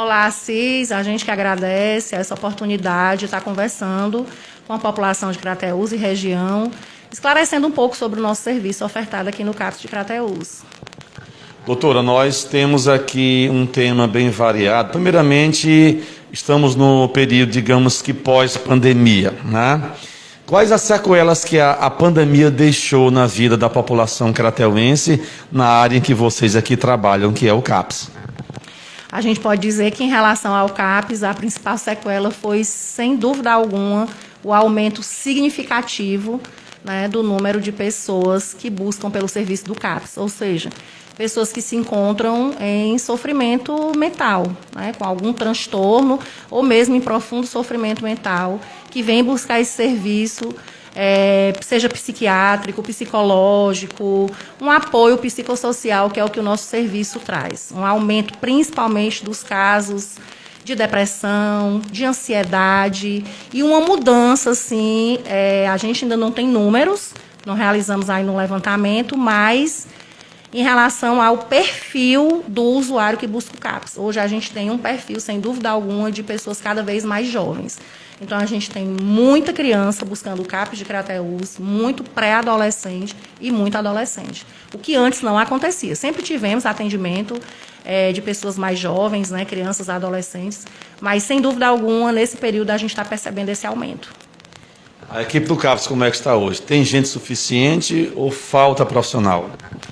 Olá, Assis. A gente que agradece essa oportunidade de estar conversando com a população de Crateús e região, esclarecendo um pouco sobre o nosso serviço ofertado aqui no CAPS de Crateús. Doutora, nós temos aqui um tema bem variado. Primeiramente, estamos no período, digamos que pós-pandemia, né? Quais as sequelas que a pandemia deixou na vida da população crateuense na área em que vocês aqui trabalham, que é o CAPS? A gente pode dizer que, em relação ao CAPS, a principal sequela foi, sem dúvida alguma, o aumento significativo, né, do número de pessoas que buscam pelo serviço do CAPS, ou seja, pessoas que se encontram em sofrimento mental, né, com algum transtorno ou mesmo em profundo sofrimento mental, que vêm buscar esse serviço, seja psiquiátrico, psicológico, um apoio psicossocial, que é o que o nosso serviço traz. Um aumento, principalmente, dos casos de depressão, de ansiedade e uma mudança, assim, a gente ainda não tem números, não realizamos ainda um levantamento, mas em relação ao perfil do usuário que busca o CAPS. Hoje a gente tem um perfil, sem dúvida alguma, de pessoas cada vez mais jovens. Então, a gente tem muita criança buscando o CAPS de Crateús, muito pré-adolescente e muito adolescente. O que antes não acontecia. Sempre tivemos atendimento de pessoas mais jovens, né, crianças, adolescentes, mas, sem dúvida alguma, nesse período a gente está percebendo esse aumento. A equipe do CAPS, como é que está hoje? Tem gente suficiente ou falta profissional?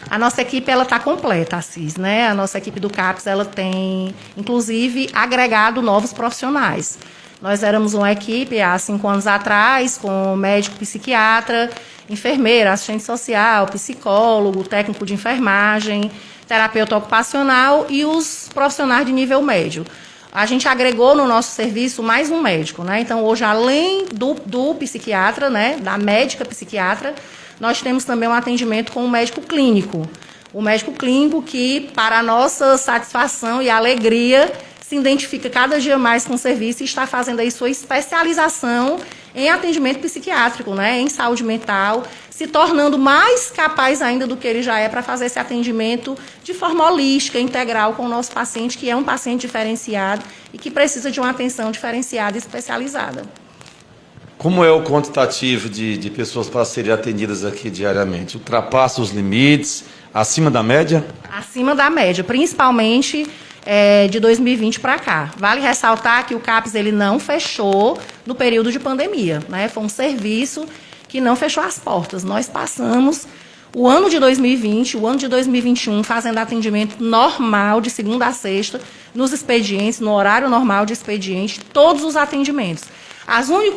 A nossa equipe está completa, Assis, né? A nossa equipe do CAPS ela tem, inclusive, agregado novos profissionais. Nós éramos uma equipe há 5 anos atrás, com médico psiquiatra, enfermeira, assistente social, psicólogo, técnico de enfermagem, terapeuta ocupacional e os profissionais de nível médio. A gente agregou no nosso serviço mais um médico, né? Então, hoje, além do psiquiatra, né, da médica psiquiatra, nós temos também um atendimento com o médico clínico. O médico clínico que, para a nossa satisfação e alegria, se identifica cada dia mais com o serviço e está fazendo aí sua especialização em atendimento psiquiátrico, né, em saúde mental, se tornando mais capaz ainda do que ele já é para fazer esse atendimento de forma holística, integral com o nosso paciente, que é um paciente diferenciado e que precisa de uma atenção diferenciada e especializada. Como é o quantitativo de pessoas para serem atendidas aqui diariamente? Ultrapassa os limites, acima da média? Acima da média, principalmente de 2020 para cá. Vale ressaltar que o CAPS ele não fechou no período de pandemia, né? Foi um serviço que não fechou as portas. Nós passamos o ano de 2020, o ano de 2021, fazendo atendimento normal, de segunda a sexta, nos expedientes, no horário normal de expediente, todos os atendimentos.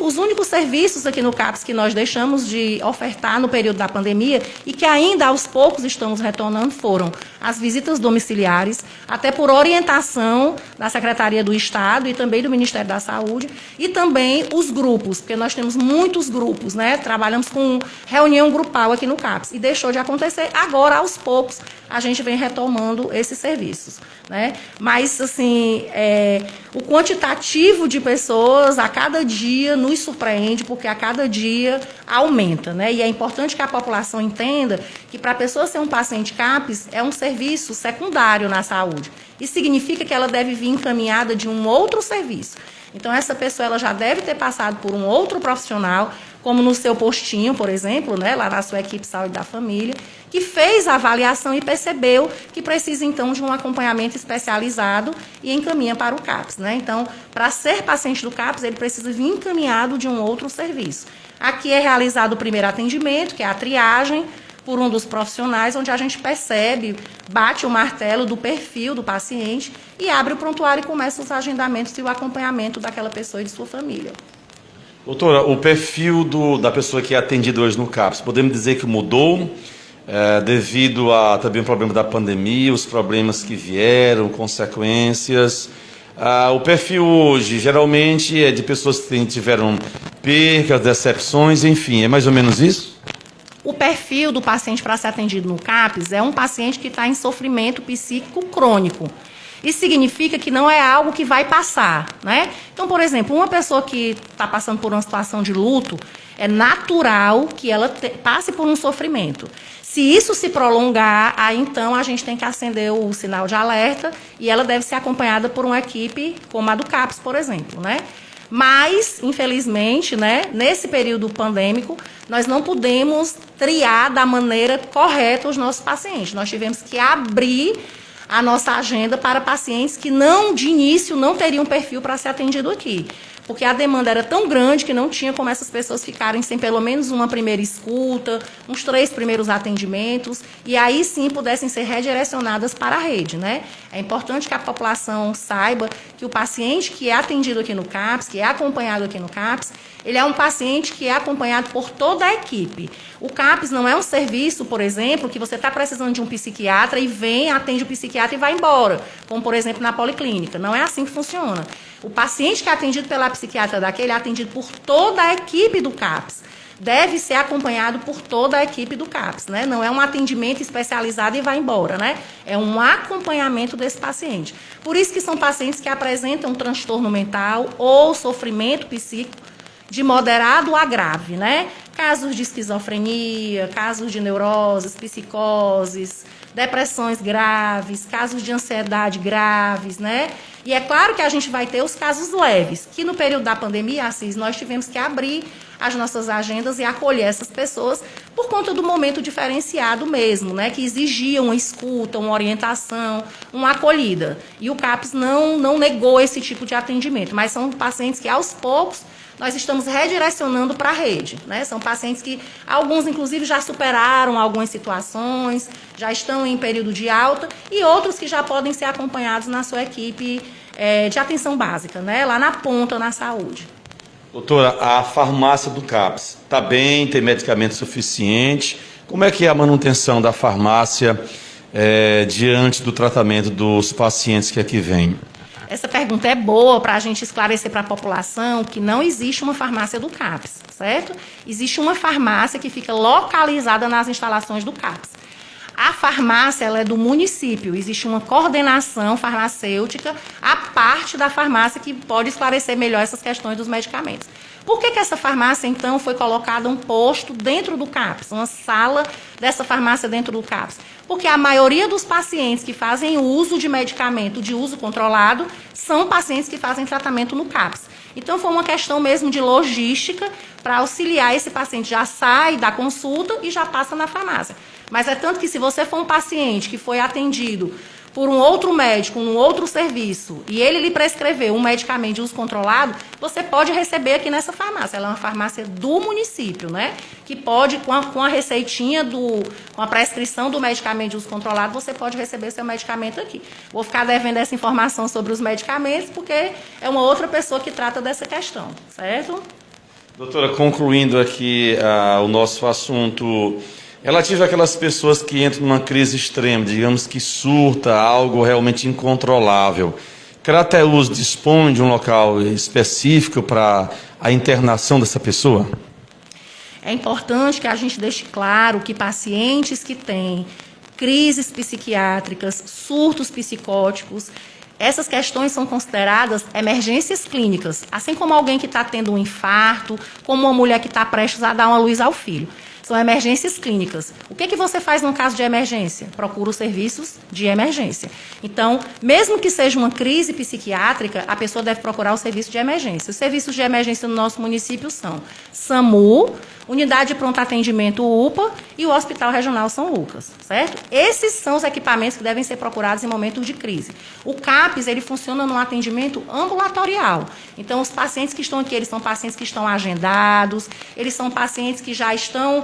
Os únicos serviços aqui no CAPS que nós deixamos de ofertar no período da pandemia e que ainda aos poucos estamos retornando foram as visitas domiciliares, até por orientação da Secretaria do Estado e também do Ministério da Saúde, e também os grupos, porque nós temos muitos grupos, né? Trabalhamos com reunião grupal aqui no CAPS e deixou de acontecer. Agora, aos poucos, a gente vem retomando esses serviços, né? Mas, assim, o quantitativo de pessoas a cada dia nos surpreende, porque a cada dia aumenta, né? E é importante que a população entenda que, para a pessoa ser um paciente CAPS, é um serviço secundário na saúde. Isso significa que ela deve vir encaminhada de um outro serviço. Então, essa pessoa ela já deve ter passado por um outro profissional, como no seu postinho, por exemplo, né, lá na sua equipe Saúde da Família, que fez a avaliação e percebeu que precisa, então, de um acompanhamento especializado e encaminha para o CAPS, né? Então, para ser paciente do CAPS, ele precisa vir encaminhado de um outro serviço. Aqui é realizado o primeiro atendimento, que é a triagem, por um dos profissionais, onde a gente percebe, bate o martelo do perfil do paciente e abre o prontuário e começa os agendamentos e o acompanhamento daquela pessoa e de sua família. Doutora, o perfil da pessoa que é atendida hoje no CAPS, podemos dizer que mudou devido a também o problema da pandemia, os problemas que vieram, consequências. O perfil hoje, geralmente, é de pessoas que tiveram percas, decepções, enfim, é mais ou menos isso? O perfil do paciente para ser atendido no CAPS é um paciente que está em sofrimento psíquico crônico. Isso significa que não é algo que vai passar, né? Então, por exemplo, uma pessoa que está passando por uma situação de luto, é natural que ela passe por um sofrimento. Se isso se prolongar, aí então a gente tem que acender o sinal de alerta e ela deve ser acompanhada por uma equipe como a do CAPS, por exemplo, né? Mas, infelizmente, né, nesse período pandêmico, nós não pudemos triar da maneira correta os nossos pacientes. Nós tivemos que abrir a nossa agenda para pacientes que de início, não teriam perfil para ser atendido aqui. Porque a demanda era tão grande que não tinha como essas pessoas ficarem sem pelo menos uma primeira escuta, uns 3 primeiros atendimentos, e aí sim pudessem ser redirecionadas para a rede, né? É importante que a população saiba que o paciente que é atendido aqui no CAPS, que é acompanhado aqui no CAPS, ele é um paciente que é acompanhado por toda a equipe. O CAPS não é um serviço, por exemplo, que você está precisando de um psiquiatra e vem, atende o psiquiatra e vai embora, como, por exemplo, na policlínica. Não é assim que funciona. O paciente que é atendido pela psiquiatra daqui, ele é atendido por toda a equipe do CAPS. Deve ser acompanhado por toda a equipe do CAPS, né? Não é um atendimento especializado e vai embora, né? É um acompanhamento desse paciente. Por isso que são pacientes que apresentam transtorno mental ou sofrimento psíquico de moderado a grave, né? Casos de esquizofrenia, casos de neuroses, psicoses, depressões graves, casos de ansiedade graves, né? E é claro que a gente vai ter os casos leves, que no período da pandemia, Assis, nós tivemos que abrir as nossas agendas e acolher essas pessoas por conta do momento diferenciado mesmo, né? Que exigia uma escuta, uma orientação, uma acolhida. E o CAPS não negou esse tipo de atendimento, mas são pacientes que aos poucos nós estamos redirecionando para a rede, né? São pacientes que, alguns inclusive já superaram algumas situações, já estão em período de alta, e outros que já podem ser acompanhados na sua equipe de atenção básica, né? Lá na ponta, na saúde. Doutora, a farmácia do CAPS está bem, tem medicamento suficiente? Como é que é a manutenção da farmácia diante do tratamento dos pacientes que aqui vêm? Essa pergunta é boa para a gente esclarecer para a população que não existe uma farmácia do CAPS, certo? Existe uma farmácia que fica localizada nas instalações do CAPS. A farmácia ela é do município, existe uma coordenação farmacêutica à parte da farmácia que pode esclarecer melhor essas questões dos medicamentos. Por que essa farmácia, então, foi colocada um posto dentro do CAPS, uma sala dessa farmácia dentro do CAPS? Porque a maioria dos pacientes que fazem uso de medicamento de uso controlado são pacientes que fazem tratamento no CAPS. Então, foi uma questão mesmo de logística para auxiliar esse paciente. Já sai da consulta e já passa na farmácia. Mas é tanto que se você for um paciente que foi atendido por um outro médico, num outro serviço, e ele lhe prescreveu um medicamento de uso controlado, você pode receber aqui nessa farmácia. Ela é uma farmácia do município, né? Que pode, com a receitinha, com a prescrição do medicamento de uso controlado, você pode receber seu medicamento aqui. Vou ficar devendo essa informação sobre os medicamentos, porque é uma outra pessoa que trata dessa questão, certo? Doutora, concluindo aqui o nosso assunto relativo àquelas pessoas que entram numa crise extrema, digamos que surta, algo realmente incontrolável. Crateús dispõe de um local específico para a internação dessa pessoa? É importante que a gente deixe claro que pacientes que têm crises psiquiátricas, surtos psicóticos, essas questões são consideradas emergências clínicas, assim como alguém que está tendo um infarto, como uma mulher que está prestes a dar uma luz ao filho. São emergências clínicas. O que você faz num caso de emergência? Procura os serviços de emergência. Então, mesmo que seja uma crise psiquiátrica, a pessoa deve procurar o serviço de emergência. Os serviços de emergência no nosso município são SAMU, Unidade de Pronto Atendimento UPA e o Hospital Regional São Lucas, certo? Esses são os equipamentos que devem ser procurados em momentos de crise. O CAPS, ele funciona num atendimento ambulatorial. Então, os pacientes que estão aqui, eles são pacientes que estão agendados, eles são pacientes que já estão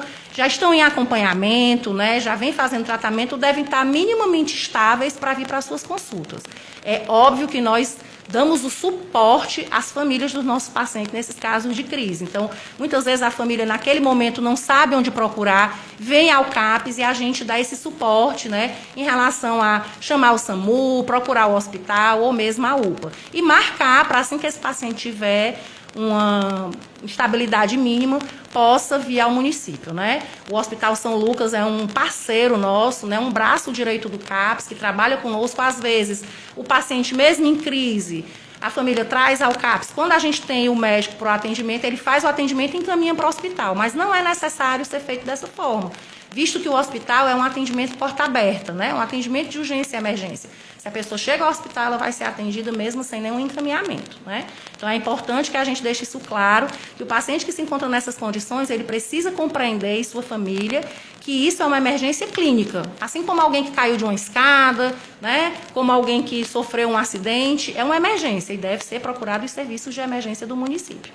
em acompanhamento, né? Já vêm fazendo tratamento, devem estar minimamente estáveis para vir para as suas consultas. É óbvio que nós damos o suporte às famílias dos nossos pacientes nesses casos de crise. Então, muitas vezes a família, naquele momento, não sabe onde procurar, vem ao CAPS e a gente dá esse suporte, né, em relação a chamar o SAMU, procurar o hospital ou mesmo a UPA. E marcar para, assim que esse paciente tiver uma estabilidade mínima, possa vir ao município, né? O Hospital São Lucas é um parceiro nosso, né? Um braço direito do CAPS, que trabalha conosco. Às vezes, o paciente, mesmo em crise, a família traz ao CAPS. Quando a gente tem o médico para o atendimento, ele faz o atendimento e encaminha para o hospital, mas não é necessário ser feito dessa forma, visto que o hospital é um atendimento porta aberta, né? Um atendimento de urgência e emergência. Se a pessoa chega ao hospital, ela vai ser atendida mesmo sem nenhum encaminhamento, né? Então, é importante que a gente deixe isso claro, que o paciente que se encontra nessas condições, ele precisa compreender, e sua família, que isso é uma emergência clínica. Assim como alguém que caiu de uma escada, né? Como alguém que sofreu um acidente, é uma emergência e deve ser procurado os serviços de emergência do município.